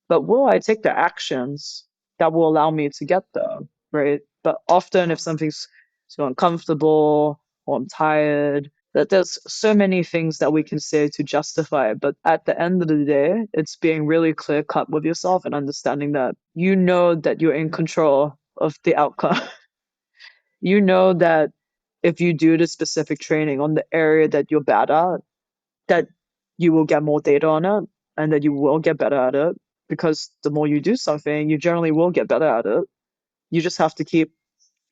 But will I take the actions that will allow me to get there, right? But often if something's so uncomfortable or I'm tired, that there's so many things that we can say to justify it. But at the end of the day, it's being really clear cut with yourself and understanding that you know that you're in control of the outcome. You know that if you do the specific training on the area that you're bad at, that you will get more data on it and that you will get better at it, because the more you do something, you generally will get better at it. You just have to keep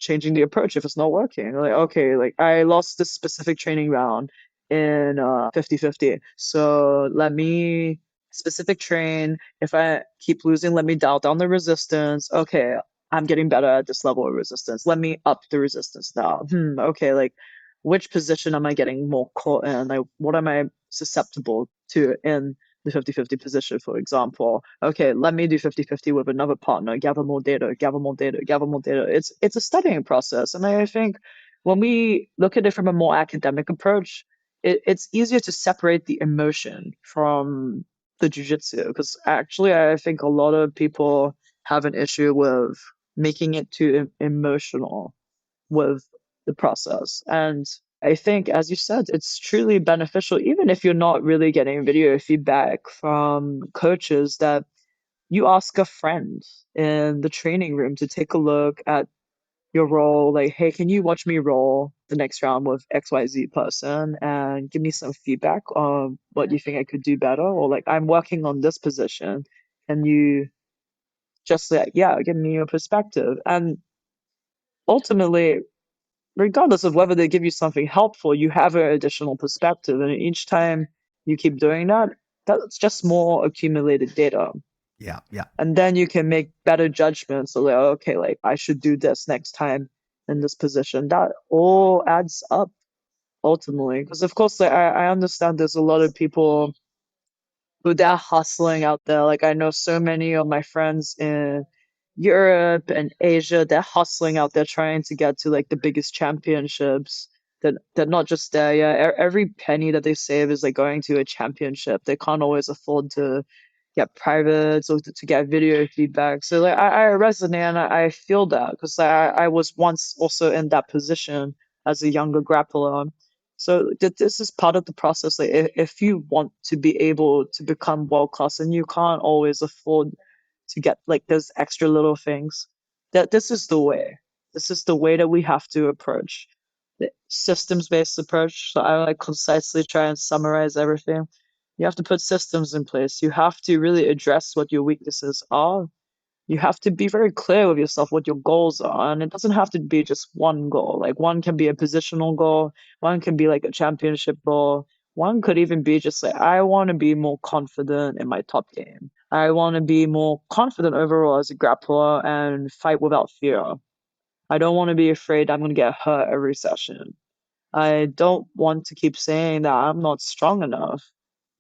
changing the approach if it's not working. Like, okay, like I lost this specific training round in 50-50. So let me specific train. If I keep losing, let me dial down the resistance. Okay, I'm getting better at this level of resistance. Let me up the resistance now. Okay, like which position am I getting more caught in? Like what am I susceptible to in the 50-50 position, for example? Okay, let me do 50-50 with another partner, gather more data, gather more data, gather more data. It's a studying process. And I think when we look at it from a more academic approach, it's easier to separate the emotion from the jujitsu, because actually I think a lot of people have an issue with making it too emotional with the process. And I think, as you said, it's truly beneficial, even if you're not really getting video feedback from coaches, that you ask a friend in the training room to take a look at your role. Like, hey, can you watch me roll the next round with XYZ person and give me some feedback on what you think I could do better? Or like, I'm working on this position. And you just like, yeah, give me your perspective. And ultimately, regardless of whether they give you something helpful, you have an additional perspective. And each time you keep doing that, that's just more accumulated data. Yeah, yeah. And then you can make better judgments. So like, okay, like I should do this next time in this position. That all adds up ultimately. Because of course, like, I understand there's a lot of people who they're hustling out there. Like I know so many of my friends in Europe and Asia, they're hustling out there trying to get to like the biggest championships. That they're not just there. Yeah, every penny that they save is like going to a championship. They can't always afford to get privates or to get video feedback. So like I resonate and I feel that, because I was once also in that position as a younger grappler. So this is part of the process. Like if you want to be able to become world class and you can't always afford to get like those extra little things, that this is the way. This is the way that we have to approach the systems based approach. So I like concisely try and summarize everything. You have to put systems in place. You have to really address what your weaknesses are. You have to be very clear with yourself what your goals are. And it doesn't have to be just one goal. Like one can be a positional goal, one can be like a championship goal. One could even be just like, I want to be more confident in my top game. I want to be more confident overall as a grappler and fight without fear. I don't want to be afraid I'm going to get hurt every session. I don't want to keep saying that I'm not strong enough,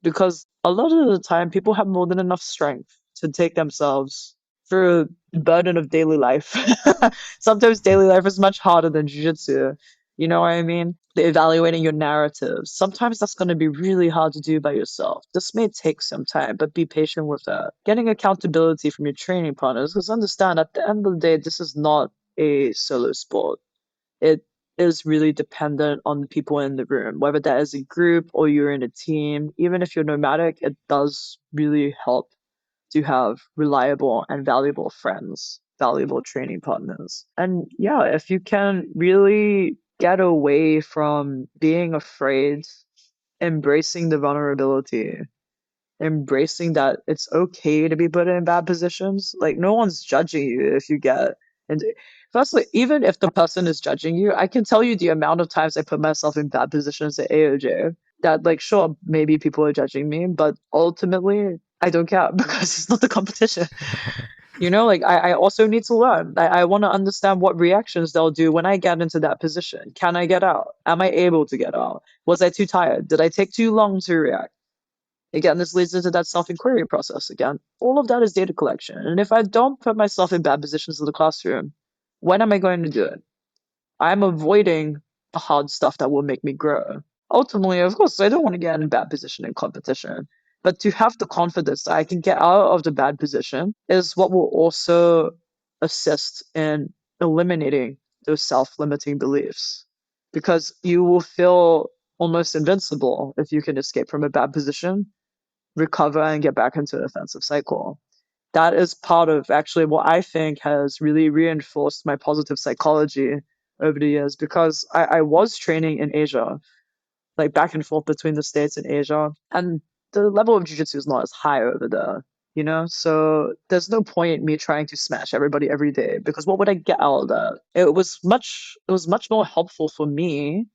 because a lot of the time people have more than enough strength to take themselves through the burden of daily life. Sometimes daily life is much harder than jiu-jitsu. You know what I mean? The evaluating your narratives. Sometimes that's going to be really hard to do by yourself. This may take some time, but be patient with that. Getting accountability from your training partners, because understand at the end of the day, this is not a solo sport. It is really dependent on the people in the room, whether that is a group or you're in a team. Even if you're nomadic, it does really help to have reliable and valuable friends, valuable training partners. And yeah, if you can really get away from being afraid, embracing the vulnerability, embracing that it's okay to be put in bad positions. Like no one's judging you if you get, and firstly, even if the person is judging you, I can tell you the amount of times I put myself in bad positions at AOJ that like sure maybe people are judging me, but ultimately I don't care because it's not the competition. You know, like I also need to learn. I want to understand what reactions they'll do when I get into that position. Can I get out? Am I able to get out? Was I too tired? Did I take too long to react? Again, this leads into that self-inquiry process again. All of that is data collection. And if I don't put myself in bad positions in the classroom, when am I going to do it? I'm avoiding the hard stuff that will make me grow. Ultimately, of course, I don't want to get in a bad position in competition. But to have the confidence that I can get out of the bad position is what will also assist in eliminating those self-limiting beliefs. Because you will feel almost invincible if you can escape from a bad position, recover, and get back into an offensive cycle. That is part of actually what I think has really reinforced my positive psychology over the years, because I was training in Asia, like back and forth between the States and Asia, and the level of jiu-jitsu is not as high over there, you know? So there's no point in me trying to smash everybody every day, because what would I get out of that? It was much more helpful for me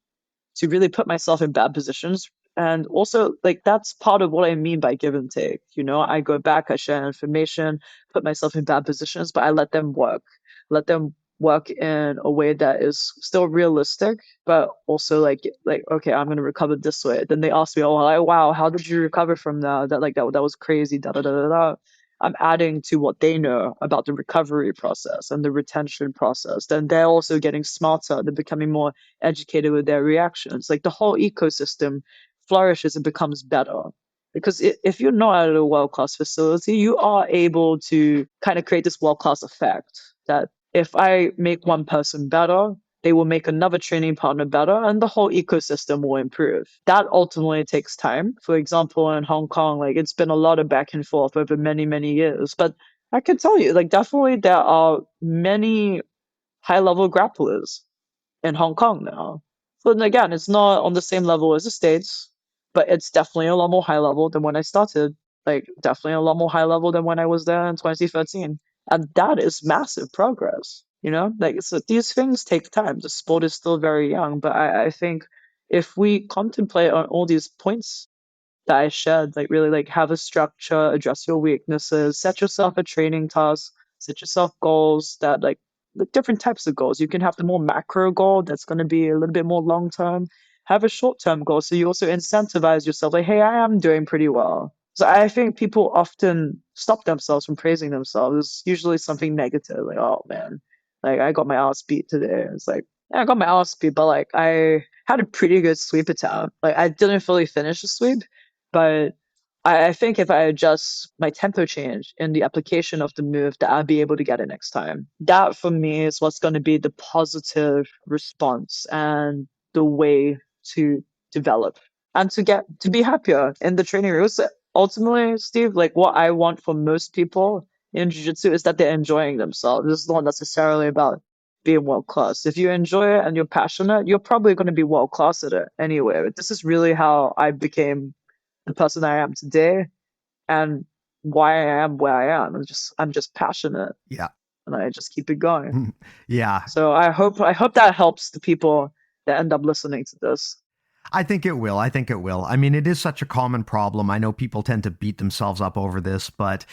to really put myself in bad positions. And also, like, that's part of what I mean by give and take. You know, I go back, I share information, put myself in bad positions, but I let them work in a way that is still realistic, but also like, okay, I'm gonna recover this way. Then they ask me, oh, like, wow, how did you recover from that? That was crazy. Da da da da da. I'm adding to what they know about the recovery process and the retention process. Then they're also getting smarter. They're becoming more educated with their reactions. Like the whole ecosystem flourishes and becomes better. Because if you're not at a world class facility, you are able to kind of create this world class effect that if I make one person better, they will make another training partner better, and the whole ecosystem will improve. That ultimately takes time. For example, in Hong Kong, like it's been a lot of back and forth over many, many years. But I can tell you, like definitely there are many high level grapplers in Hong Kong now. So then again, it's not on the same level as the States, but it's definitely a lot more high level than when I started. Like definitely a lot more high level than when I was there in 2013. And that is massive progress, you know? Like so these things take time. The sport is still very young, but I think if we contemplate on all these points that I shared, like really like have a structure, address your weaknesses, set yourself a training task, set yourself goals that like different types of goals. You can have the more macro goal that's going to be a little bit more long term. Have a short term goal so you also incentivize yourself like, hey, I am doing pretty well. So I think people often stop themselves from praising themselves. It's usually something negative, like, oh man, like I got my ass beat today. It's like, yeah, I got my ass beat, but like I had a pretty good sweep attempt. Like I didn't fully finish the sweep, but I think if I adjust my tempo change in the application of the move, that I'll be able to get it next time. That for me is what's going to be the positive response and the way to develop and to be happier in the training room. So ultimately, Steve, like what I want for most people in jiu-jitsu is that they're enjoying themselves. It's not necessarily about being world class. If you enjoy it and you're passionate, you're probably going to be world class at it anyway. This is really how I became the person I am today and why I am where I am. I'm just passionate. Yeah. And I just keep it going. Yeah. So I hope that helps the people that end up listening to this. I think it will. I think it will. I mean, it is such a common problem. I know people tend to beat themselves up over this, but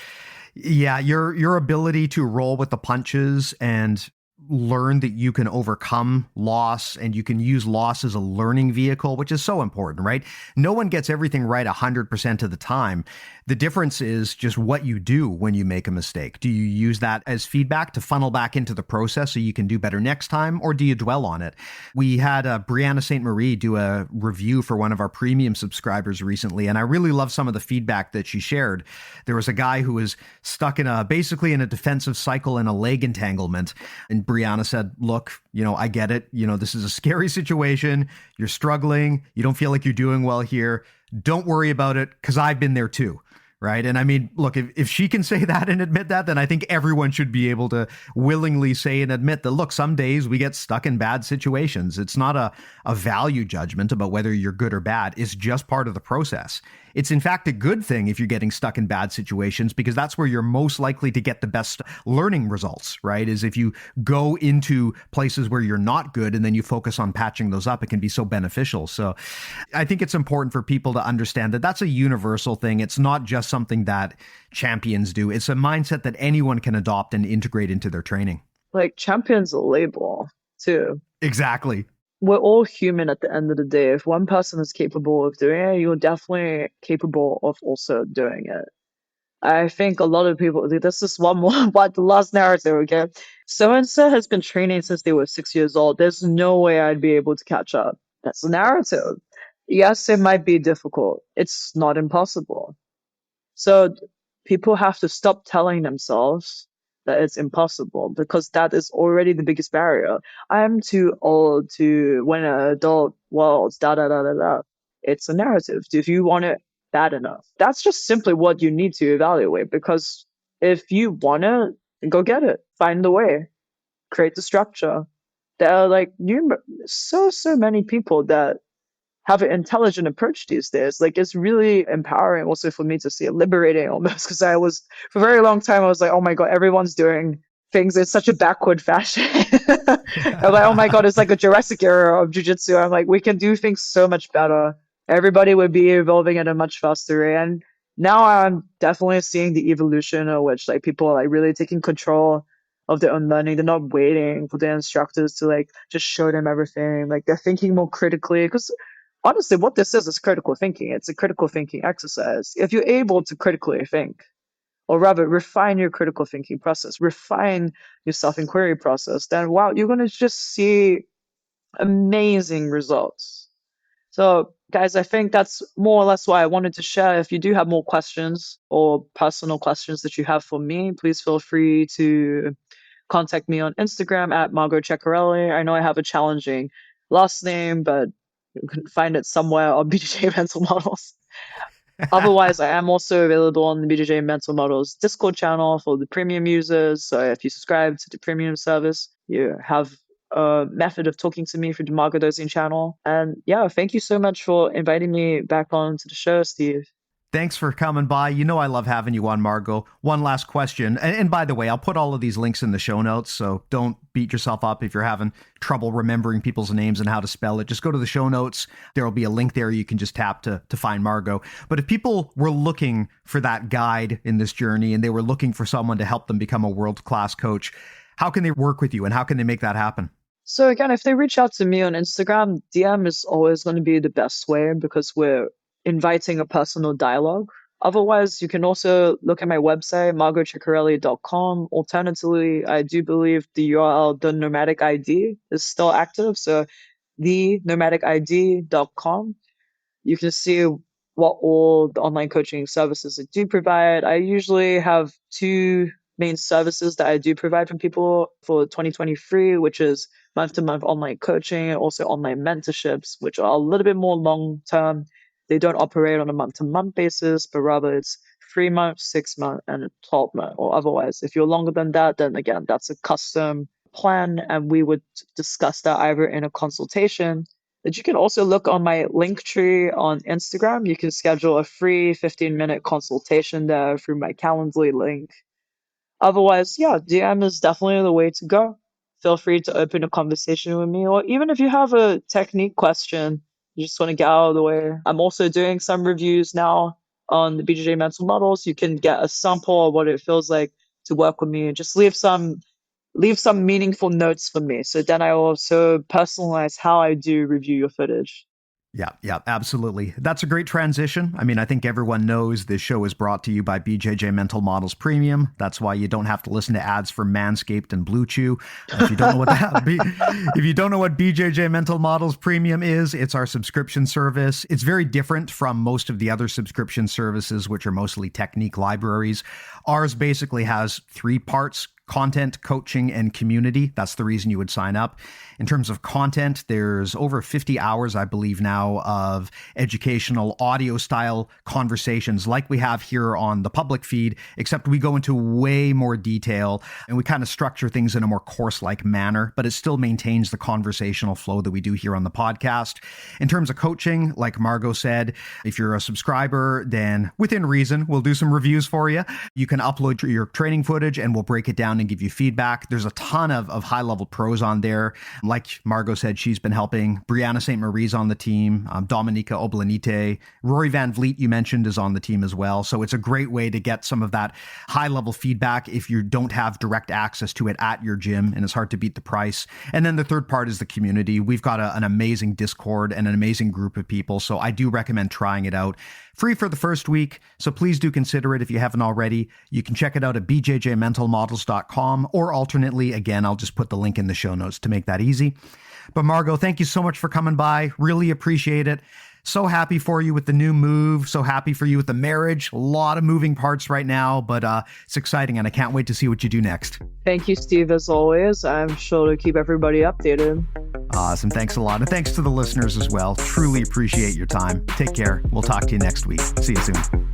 yeah, your ability to roll with the punches and learn that you can overcome loss and you can use loss as a learning vehicle, which is so important, right? No one gets everything right 100% of the time. The difference is just what you do when you make a mistake. Do you use that as feedback to funnel back into the process so you can do better next time, or do you dwell on it? We had Brianna St. Marie do a review for one of our premium subscribers recently, and I really love some of the feedback that she shared. There was a guy who was stuck basically in a defensive cycle in a leg entanglement, and Brianna said, look, I get it. This is a scary situation. You're struggling. You don't feel like you're doing well here. Don't worry about it, because I've been there too. Right. And I mean, look, if she can say that and admit that, then I think everyone should be able to willingly say and admit that, look, some days we get stuck in bad situations. It's not a value judgment about whether you're good or bad. It's just part of the process. It's in fact a good thing if you're getting stuck in bad situations, because that's where you're most likely to get the best learning results, right? Is if you go into places where you're not good and then you focus on patching those up, it can be so beneficial. So I think it's important for people to understand that that's a universal thing. It's not just something that champions do. It's a mindset that anyone can adopt and integrate into their training. Like champion's a label too. Exactly. We're all human at the end of the day. If one person is capable of doing it, you're definitely capable of also doing it. I think a lot of people, this is one more about the last narrative, okay? So and so has been training since they were 6 years old. There's no way I'd be able to catch up. That's the narrative. Yes, it might be difficult. It's not impossible. So people have to stop telling themselves that it's impossible because that is already the biggest barrier. I'm too old to win an adult world, da da da da da. It's a narrative. If you want it bad enough, that's just simply what you need to evaluate because if you want it, go get it. Find the way. Create the structure. There are like so many people that have an intelligent approach these days. Like it's really empowering also for me to see it, liberating almost because I was for a very long time I was like, oh my god, everyone's doing things in such a backward fashion. I'm like, oh my god, it's like a Jurassic era of jiu-jitsu. I'm like, we can do things so much better. Everybody would be evolving at a much faster rate. And now I'm definitely seeing the evolution of which like people are like really taking control of their own learning. They're not waiting for their instructors to like just show them everything. Like they're thinking more critically because honestly, what this is critical thinking. It's a critical thinking exercise. If you're able to critically think, or rather refine your critical thinking process, refine your self-inquiry process, then wow, you're going to just see amazing results. So guys, I think that's more or less why I wanted to share. If you do have more questions or personal questions that you have for me, please feel free to contact me on Instagram at Margot Ciccarelli. I know I have a challenging last name, but you can find it somewhere on BJJ Mental Models. Otherwise, I am also available on the BJJ Mental Models Discord channel for the premium users. So if you subscribe to the premium service, you have a method of talking to me through the Margot Dosing channel. And yeah, thank you so much for inviting me back on to the show, Steve. Thanks for coming by. You know I love having you on, Margot. One last question. And by the way, I'll put all of these links in the show notes, so don't beat yourself up if you're having trouble remembering people's names and how to spell it. Just go to the show notes. There will be a link there you can just tap to find Margot. But if people were looking for that guide in this journey and they were looking for someone to help them become a world-class coach, how can they work with you and how can they make that happen? So again, if they reach out to me on Instagram, DM is always going to be the best way because we're inviting a personal dialogue. Otherwise, you can also look at my website, margotciccarelli.com. Alternatively, I do believe the URL, the Nomadic ID, is still active. So the nomadicid.com. You can see what all the online coaching services I do provide. I usually have two main services that I do provide for people for 2023, which is month-to-month online coaching and also online mentorships, which are a little bit more long-term. They don't operate on a month-to-month basis, but rather it's 3 months, 6 months, and 12 months, or otherwise. If you're longer than that, then again, that's a custom plan, and we would discuss that either in a consultation. But you can also look on my link tree on Instagram. You can schedule a free 15-minute consultation there through my Calendly link. Otherwise, yeah, DM is definitely the way to go. Feel free to open a conversation with me, or even if you have a technique question, you just want to get out of the way. I'm also doing some reviews now on the BJJ Mental Models. You can get a sample of what it feels like to work with me and just leave some meaningful notes for me. So then I also personalize how I do review your footage. Yeah, absolutely. That's a great transition. I mean, I think everyone knows this show is brought to you by BJJ Mental Models Premium. That's why you don't have to listen to ads for Manscaped and Blue Chew. If you don't know if you don't know what BJJ Mental Models Premium is, it's our subscription service. It's very different from most of the other subscription services, which are mostly technique libraries. Ours basically has 3 parts: content, coaching, and community. That's the reason you would sign up. In terms of content, there's over 50 hours, I believe now, of educational audio style conversations like we have here on the public feed, except we go into way more detail and we kind of structure things in a more course-like manner, but it still maintains the conversational flow that we do here on the podcast. In terms of coaching, like Margot said, if you're a subscriber, then within reason, we'll do some reviews for you. You can upload your training footage and we'll break it down and give you feedback. There's a ton of high-level pros on there. Like Margot said, she's been helping. Brianna St. Marie's on the team. Dominika Oblanite. Rory Van Vliet, you mentioned, is on the team as well. So it's a great way to get some of that high-level feedback if you don't have direct access to it at your gym, and it's hard to beat the price. And then the third part is the community. We've got an amazing Discord and an amazing group of people, so I do recommend trying it out. Free for the first week, so please do consider it if you haven't already. You can check it out at bjjmentalmodels.com, or alternately, again, I'll just put the link in the show notes to make that easy. But Margot, thank you so much for coming by. Really appreciate it. So happy for you with the new move. So happy for you with the marriage. A lot of moving parts right now, but it's exciting, and I can't wait to see what you do next. Thank you, Steve, as always. I'm sure to keep everybody updated. Awesome. Thanks a lot. And thanks to the listeners as well. Truly appreciate your time. Take care. We'll talk to you next week. See you soon.